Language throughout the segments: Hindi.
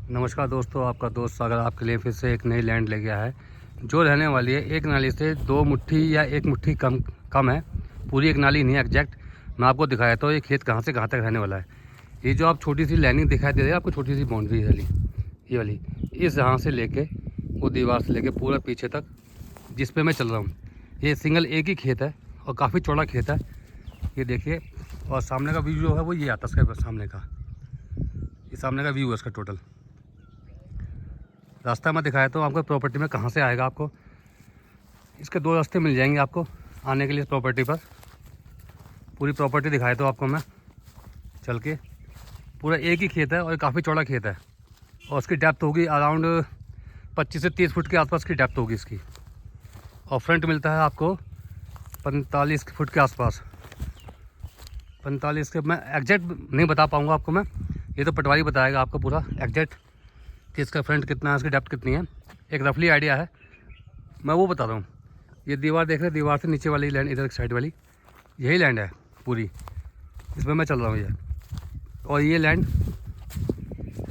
नमस्कार दोस्तों, आपका दोस्त सागर आपके लिए फिर से एक नई लैंड ले गया है जो रहने वाली है एक नाली से 2 मुट्ठी या 1 मुट्ठी कम है। पूरी एक नाली नहीं है एग्जैक्ट। मैं आपको दिखाया तो ये खेत कहाँ से कहाँ तक रहने वाला है। ये जो आप छोटी सी लाइनिंग दिखाई दे रही है आपको, छोटी सी बाउंड्री वाली, ये वाली, इस यहाँ से लेके वो दीवार से लेके पूरा पीछे तक जिस पे मैं चल रहा हूँ, ये सिंगल एक ही खेत है और काफ़ी चौड़ा खेत है। ये देखिए, और सामने का व्यू जो है वो ये आता है, इसका सामने का, ये सामने का व्यू है इसका टोटल। रास्ता मैं दिखाया तो आपको प्रॉपर्टी में कहाँ से आएगा। आपको इसके 2 रास्ते मिल जाएंगे आपको आने के लिए प्रॉपर्टी पर। पूरी प्रॉपर्टी दिखाया तो आपको मैं चल के, पूरा एक ही खेत है और काफ़ी चौड़ा खेत है और उसकी डेप्थ होगी अराउंड 25 से 30 फुट के आसपास की डेप्थ होगी इसकी। और फ्रंट मिलता है आपको 45 फुट के आसपास, 45 के मैं एग्जैक्ट नहीं बता पाऊँगा आपको मैं, ये तो पटवारी बताएगा आपको पूरा एग्जैक्ट कि इसका फ्रंट कितना है, इसकी डेप्थ कितनी है। एक रफली आइडिया है, मैं वो बता रहा हूँ। ये दीवार देख रहे हैं, दीवार से नीचे वाली लैंड, इधर साइड वाली यही लैंड है पूरी, इसमें मैं चल रहा हूँ ये। और ये लैंड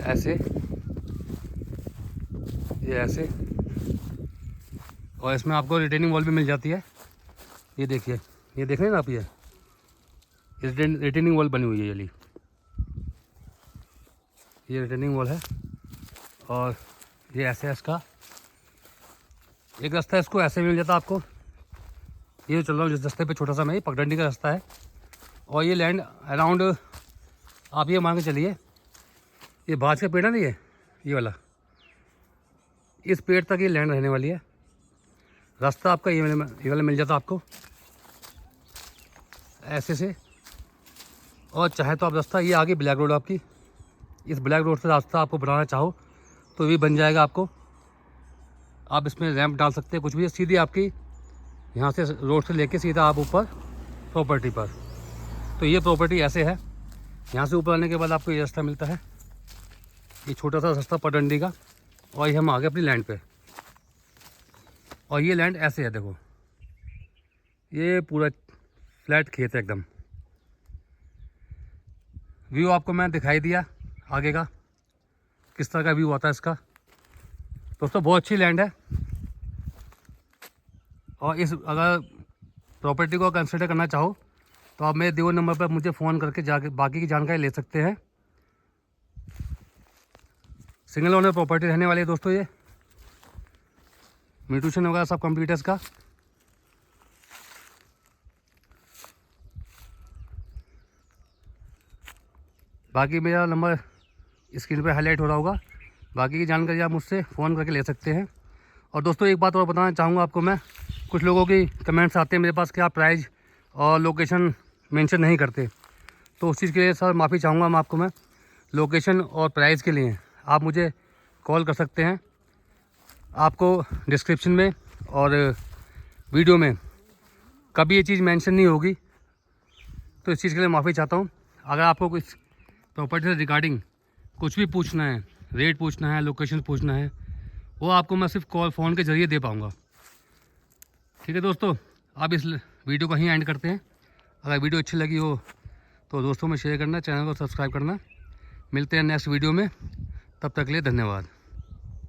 ऐसे, ये ऐसे, और इसमें आपको रिटेनिंग वॉल भी मिल जाती है। ये देखिए, ये देख रहे हैं ना आप, ये रिटेनिंग वॉल बनी हुई है ये रिटेनिंग वॉल है। और ये ऐसे है, इसका एक रास्ता है, इसको ऐसे मिल जाता है आपको। ये चल रहा हूँ जिस रास्ते पे, छोटा सा मैं, ये पगडंडी का रास्ता है। और ये लैंड अराउंड आप ये मान के चलिए, ये बाज का पेड़ है ना, ये वाला, इस पेड़ तक ये लैंड रहने वाली है। रास्ता आपका ये वाला मिल जाता आपको ऐसे से। और चाहे तो आप रास्ता, ये आगे ब्लैक रोड आपकी, इस ब्लैक रोड से रास्ता आपको बनाना चाहो तो भी बन जाएगा आपको। आप इसमें रैंप डाल सकते हैं, कुछ भी। सीधी आपकी यहाँ से रोड से लेके सीधा आप ऊपर प्रॉपर्टी पर। तो ये प्रॉपर्टी ऐसे है, यहाँ से ऊपर आने के बाद आपको ये रास्ता मिलता है, ये छोटा सा रास्ता पगडंडी का। और ये हम आ गए अपनी लैंड पे। और ये लैंड ऐसे है, देखो, ये पूरा फ्लैट खेत है एकदम। व्यू आपको मैं दिखाई दिया आगे का, किस तरह का व्यू आता है इसका। दोस्तों बहुत अच्छी लैंड है। और इस अगर प्रॉपर्टी को कंसिडर करना चाहो तो आप मेरे दिए हुए नंबर पर मुझे फ़ोन करके जाके बाकी की जानकारी ले सकते हैं। सिंगल ओनर प्रॉपर्टी रहने वाली है दोस्तों। ये म्यूटेशन वगैरह सब कंप्लीट है इसका। बाकी मेरा नंबर स्क्रीन पे हाईलाइट हो रहा होगा, बाकी की जानकारी आप मुझसे फ़ोन करके ले सकते हैं। और दोस्तों एक बात और बताना चाहूँगा आपको मैं, कुछ लोगों की कमेंट्स आते हैं मेरे पास कि आप प्राइस और लोकेशन मेंशन नहीं करते, तो उस चीज़ के लिए सर माफ़ी चाहूँगा मैं आपको। मैं लोकेशन और प्राइस के लिए आप मुझे कॉल कर सकते हैं। आपको डिस्क्रिप्शन में और वीडियो में कभी ये चीज़ मेंशन नहीं होगी, तो इस चीज़ के लिए माफ़ी चाहता हूँ। अगर आपको कुछ प्रॉपर्टी से रिगार्डिंग कुछ भी पूछना है, रेट पूछना है, लोकेशन पूछना है, वो आपको मैं सिर्फ कॉल फ़ोन के ज़रिए दे पाऊँगा। ठीक है दोस्तों, आप इस वीडियो को यहीं एंड करते हैं। अगर वीडियो अच्छी लगी हो तो दोस्तों में शेयर करना, चैनल को सब्सक्राइब करना। मिलते हैं नेक्स्ट वीडियो में, तब तक के लिए धन्यवाद।